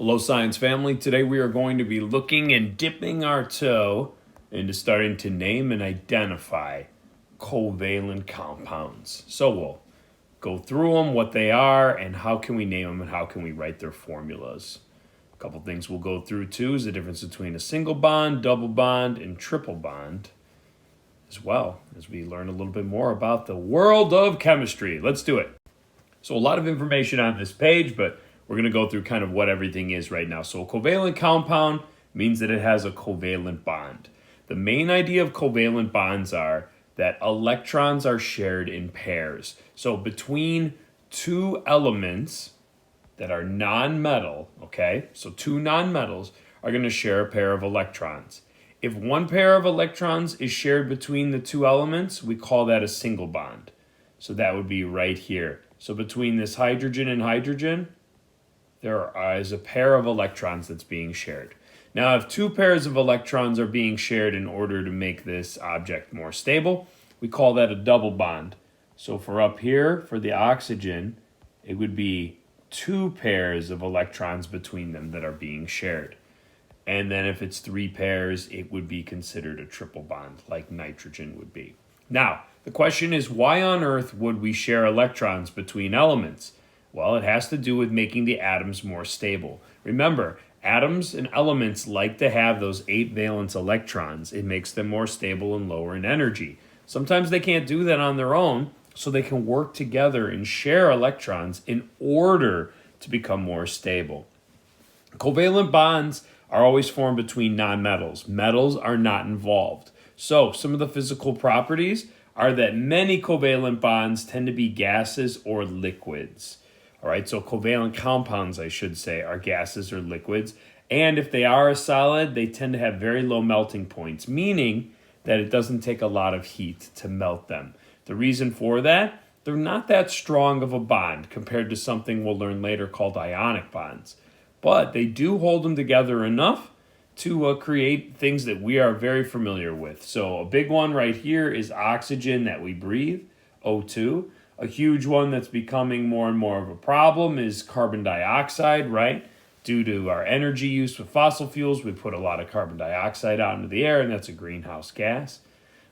Hello, science family. Today we are going to be looking and dipping our toe into starting to name and identify covalent compounds. So we'll go through them, what they are, and how can we name them and how can we write their formulas. A couple things we'll go through too is the difference between a single bond, double bond, and triple bond, as well as we learn a little bit more about the world of chemistry. Let's do it. So a lot of information on this page, but we're going to go through kind of what everything is right now. So a covalent compound means that it has a covalent bond. The main idea of covalent bonds are that electrons are shared in pairs. So between two elements that are non-metal, okay, so two non-metals are going to share a pair of electrons. If one pair of electrons is shared between the two elements, we call that a single bond. So that would be right here. So between this hydrogen and hydrogen, there is a pair of electrons that's being shared. Now, if two pairs of electrons are being shared in order to make this object more stable, we call that a double bond. So for up here, for the oxygen, it would be two pairs of electrons between them that are being shared. And then if it's three pairs, it would be considered a triple bond, like nitrogen would be. Now, the question is, why on earth would we share electrons between elements? Well, it has to do with making the atoms more stable. Remember, atoms and elements like to have those 8 valence electrons. It makes them more stable and lower in energy. Sometimes they can't do that on their own, so they can work together and share electrons in order to become more stable. Covalent bonds are always formed between nonmetals. Metals are not involved. So some of the physical properties are that many covalent bonds tend to be gases or liquids. All right, so covalent compounds, I should say, are gases or liquids. And if they are a solid, they tend to have very low melting points, meaning that it doesn't take a lot of heat to melt them. The reason for that, they're not that strong of a bond compared to something we'll learn later called ionic bonds. But they do hold them together enough to create things that we are very familiar with. So a big one right here is oxygen that we breathe, O2. A huge one that's becoming more and more of a problem is carbon dioxide, right? Due to our energy use with fossil fuels, we put a lot of carbon dioxide out into the air, and that's a greenhouse gas.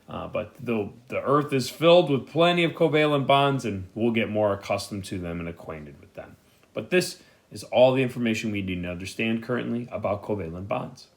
But the Earth is filled with plenty of covalent bonds, and we'll get more accustomed to them and acquainted with them. But this is all the information we need to understand currently about covalent bonds.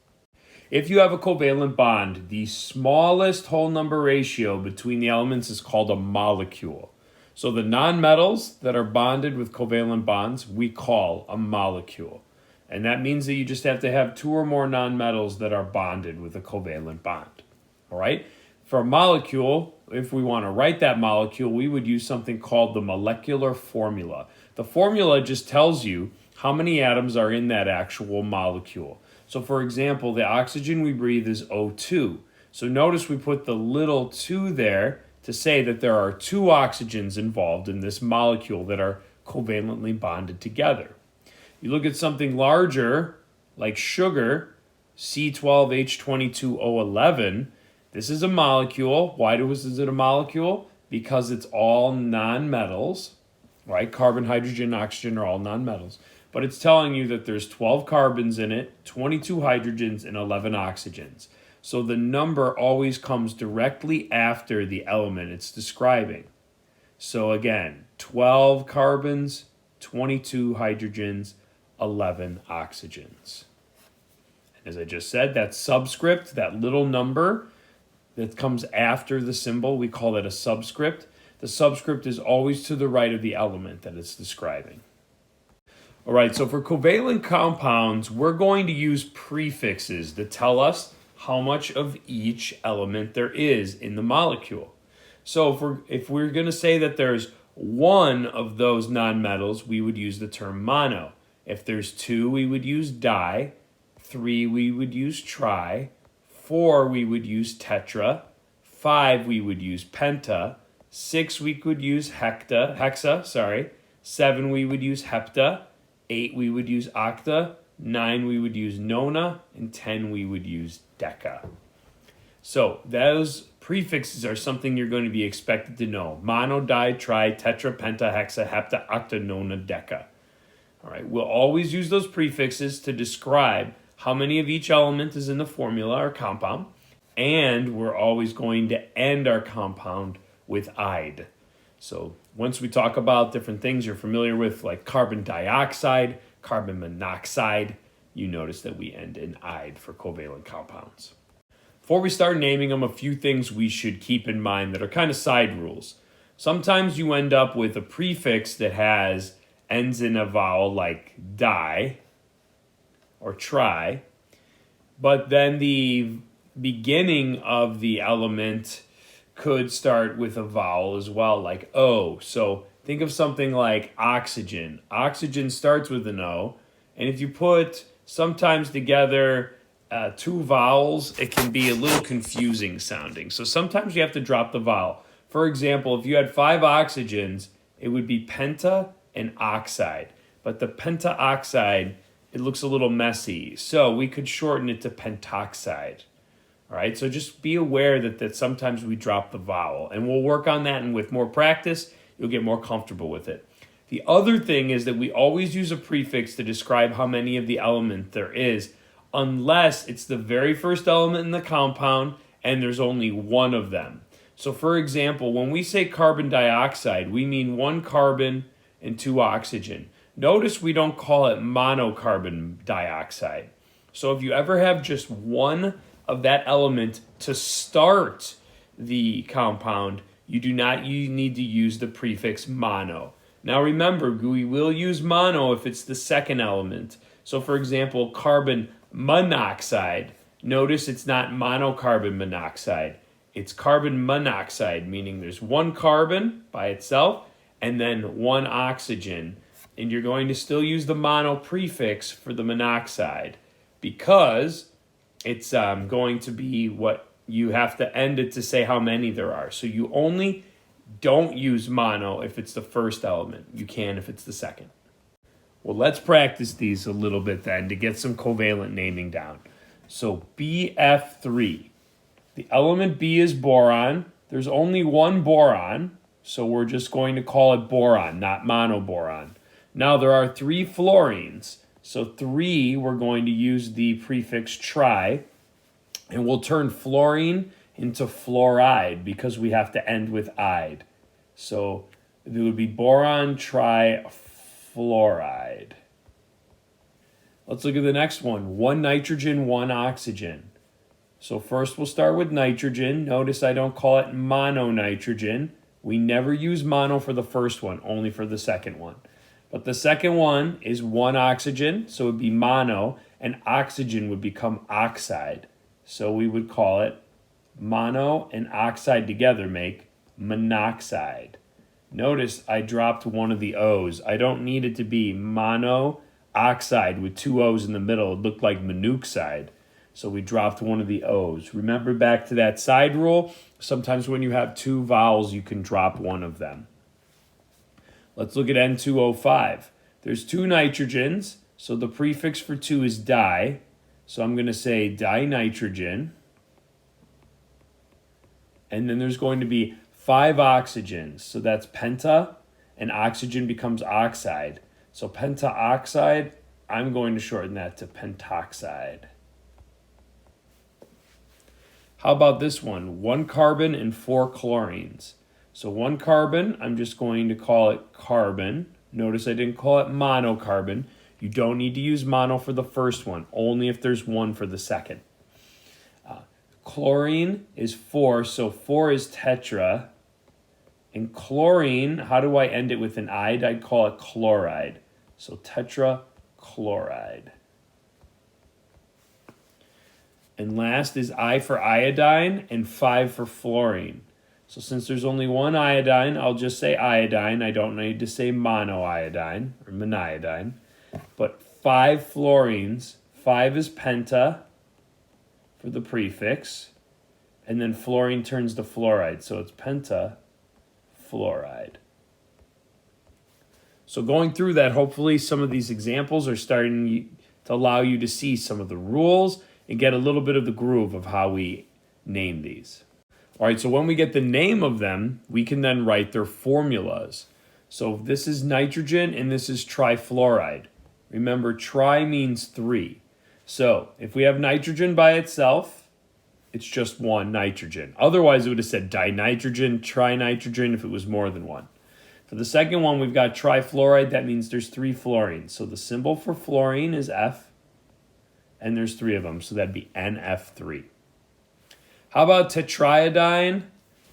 If you have a covalent bond, the smallest whole number ratio between the elements is called a molecule. So the nonmetals that are bonded with covalent bonds, we call a molecule. And that means that you just have to have two or more nonmetals that are bonded with a covalent bond. All right? For a molecule, if we want to write that molecule, we would use something called the molecular formula. The formula just tells you how many atoms are in that actual molecule. So for example, the oxygen we breathe is O2. So notice we put the little 2 there to say that there are 2 oxygens involved in this molecule that are covalently bonded together. You look at something larger, like sugar, C12H22O11. This is a molecule. Why is it a molecule? Because it's all nonmetals, right? Carbon, hydrogen, oxygen are all nonmetals. But it's telling you that there's 12 carbons in it, 22 hydrogens, and 11 oxygens. So the number always comes directly after the element it's describing. So again, 12 carbons, 22 hydrogens, 11 oxygens. And as I just said, that subscript, that little number that comes after the symbol, we call it a subscript. The subscript is always to the right of the element that it's describing. All right, so for covalent compounds, we're going to use prefixes to tell us how much of each element there is in the molecule. So if we're going to say that there's one of those nonmetals, we would use the term mono. If there's 2, we would use di. 3, we would use tri. 4, we would use tetra. 5, we would use penta. 6, we could use hexa. 7, we would use hepta. 8, we would use octa. 9, we would use nona. And 10, we would use deca. So those prefixes are something you're going to be expected to know. Mono, di, tri, tetra, penta, hexa, hepta, octa, nona, deca. All right, we'll always use those prefixes to describe how many of each element is in the formula or compound, and we're always going to end our compound with "ide." So once we talk about different things you're familiar with, like carbon dioxide, carbon monoxide, you notice that we end in "ide" for covalent compounds. Before we start naming them, a few things we should keep in mind that are kind of side rules. Sometimes you end up with a prefix that ends in a vowel like di or tri, but then the beginning of the element could start with a vowel as well, like O. So think of something like oxygen. Oxygen starts with an O, and if you put sometimes together two vowels, it can be a little confusing sounding. So sometimes you have to drop the vowel. For example, if you had 5 oxygens, it would be penta and oxide. But the pentaoxide, it looks a little messy. So we could shorten it to pentoxide. All right, so just be aware that sometimes we drop the vowel. And we'll work on that, and with more practice, you'll get more comfortable with it. The other thing is that we always use a prefix to describe how many of the element there is, unless it's the very first element in the compound and there's only one of them. So for example, when we say carbon dioxide, we mean 1 carbon and 2 oxygen. Notice we don't call it monocarbon dioxide. So if you ever have just one of that element to start the compound, you need to use the prefix mono. Now remember, we will use mono if it's the second element. So for example, carbon monoxide. Notice it's not monocarbon monoxide. It's carbon monoxide, meaning there's 1 carbon by itself and then 1 oxygen. And you're going to still use the mono prefix for the monoxide because it's going to be what you have to end it to say how many there are. So you only don't use mono if it's the first element. You can if it's the second. Well, let's practice these a little bit then to get some covalent naming down. So BF3. The element B is boron. There's only 1 boron, so we're just going to call it boron, not monoboron. Now there are 3 fluorines. So 3, we're going to use the prefix tri, and we'll turn fluorine into fluoride because we have to end with ide. So it would be boron trifluoride. Let's look at the next one. 1 nitrogen, 1 oxygen. So first we'll start with nitrogen. Notice I don't call it mononitrogen. We never use mono for the first one, only for the second one. But the second one is 1 oxygen, so it would be mono, and oxygen would become oxide. So we would call it mono and oxide together make monoxide. Notice I dropped one of the O's. I don't need it to be monoxide with 2 O's in the middle. It looked like monoxide. So we dropped one of the O's. Remember back to that side rule? Sometimes when you have 2 vowels, you can drop one of them. Let's look at N2O5. There's 2 nitrogens, so the prefix for 2 is di. So I'm going to say dinitrogen. And then there's going to be 5 oxygens. So that's penta, and oxygen becomes oxide. So pentaoxide, I'm going to shorten that to pentoxide. How about this one? 1 carbon and 4 chlorines. So 1 carbon, I'm just going to call it carbon. Notice I didn't call it monocarbon. You don't need to use mono for the first one, only if there's 1 for the second. Chlorine is 4, so 4 is tetra. And chlorine, how do I end it with an ide? I'd call it chloride. So tetrachloride. And last is I for iodine and 5 for fluorine. So since there's only 1 iodine, I'll just say iodine. I don't need to say monoiodine or monoiodine. But 5 fluorines, 5 is penta for the prefix, and then fluorine turns to fluoride, so it's pentafluoride. So going through that, hopefully some of these examples are starting to allow you to see some of the rules and get a little bit of the groove of how we name these. All right, so when we get the name of them, we can then write their formulas. So this is nitrogen and this is trifluoride. Remember, tri means 3. So if we have nitrogen by itself, it's just 1 nitrogen. Otherwise, it would have said dinitrogen, trinitrogen if it was more than 1. For the second one, we've got trifluoride. That means there's 3 fluorines. So the symbol for fluorine is F, and there's 3 of them. So that'd be NF3. How about tetraiodine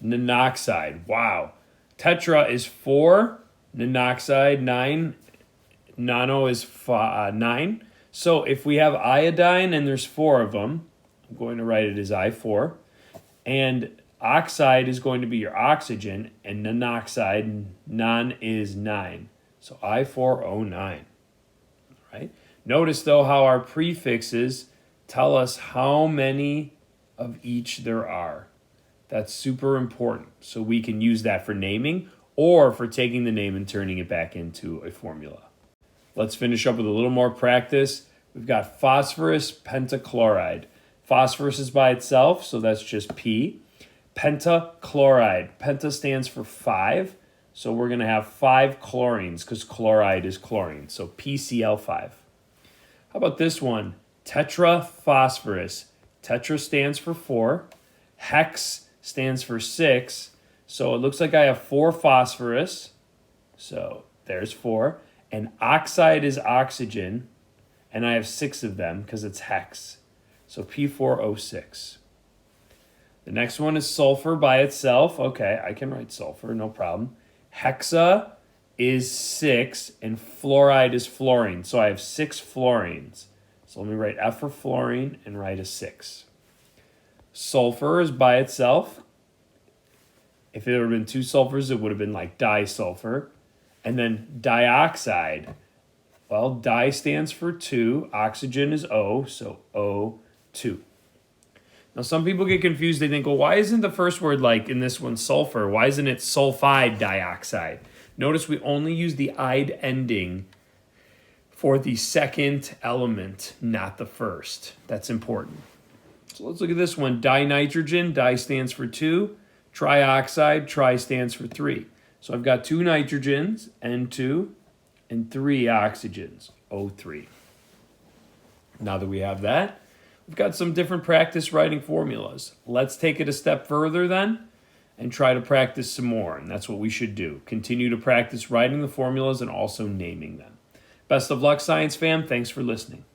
nonoxide? Wow. Tetra is 4, nonoxide 9, nano is 9. So if we have iodine and there's 4 of them, I'm going to write it as I4. And oxide is going to be your oxygen, and nonoxide, non is 9. So I4O9. Right? Notice, though, how our prefixes tell us how many of each there are. That's super important. So we can use that for naming or for taking the name and turning it back into a formula. Let's finish up with a little more practice. We've got phosphorus pentachloride. Phosphorus is by itself, so that's just P. Pentachloride. Penta stands for 5, so we're going to have 5 chlorines because chloride is chlorine, so PCl5. How about this one? Tetraphosphorus. Tetra stands for 4. Hex stands for 6, so it looks like I have 4 phosphorus, so there's 4. And oxide is oxygen, and I have 6 of them because it's hex. So P4O6. The next one is sulfur by itself. Okay, I can write sulfur, no problem. Hexa is 6, and fluoride is fluorine. So I have 6 fluorines. So let me write F for fluorine and write a 6. Sulfur is by itself. If there would have been 2 sulfurs, it would have been like disulfur. And then dioxide. Well, di stands for 2. Oxygen is O, so O2. Now, some people get confused. They think, well, why isn't the first word like in this one sulfur? Why isn't it sulfide dioxide? Notice we only use the "ide" ending for the second element, not the first. That's important. So let's look at this one. Dinitrogen, di stands for 2. Trioxide, tri stands for 3. So I've got 2 nitrogens, N2, and 3 oxygens, O3. Now that we have that, we've got some different practice writing formulas. Let's take it a step further then and try to practice some more. And that's what we should do. Continue to practice writing the formulas and also naming them. Best of luck, Science fam. Thanks for listening.